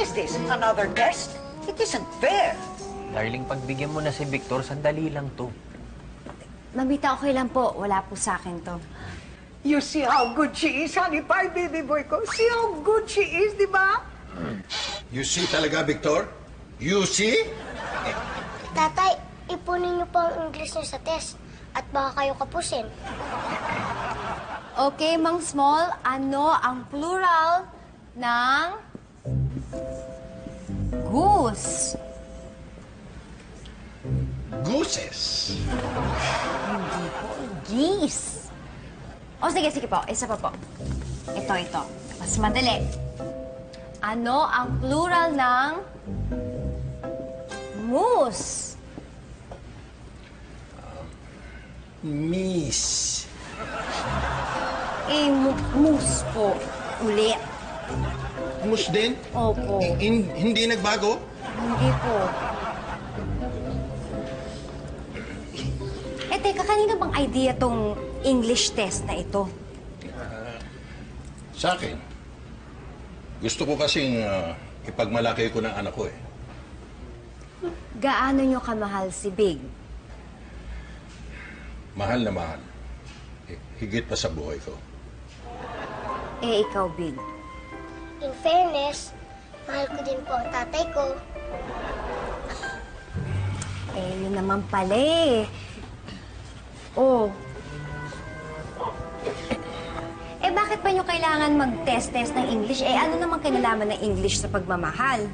Is this another test? It isn't fair. Darling, pagbigyan mo na si Victor, sandali lang to. Mamita, okay lang po. Wala po sa akin to. You see how good she is, honey pie, baby boy ko. See how good she is, di ba? You see talaga, Victor? You see? Tatay, ipunin niyo po ang English niyo sa test at baka kayo kapusin. Okay, Mang Small, ano ang plural ng goose? Gooses. Geese. O sige po, isa pa po. Ito. Mas madali. Ano ang plural ng moose? Miss. Moose po. Ulit. Mus din? Opo. Hindi nagbago? Hindi po. Teka, kanina bang idea tong English test na ito? Sa akin. Gusto ko kasing ipagmalaki ko ng anak ko eh. Gaano nyo kamahal si Big? Mahal na mahal. Higit pa sa buhay ko. Ikaw, Big. In fairness, mahal ko din po ang tatay ko. Yun naman pala eh. Oh. Bakit pa nyo kailangan mag-test ng English? Ano naman kinalaman ng English sa pagmamahal?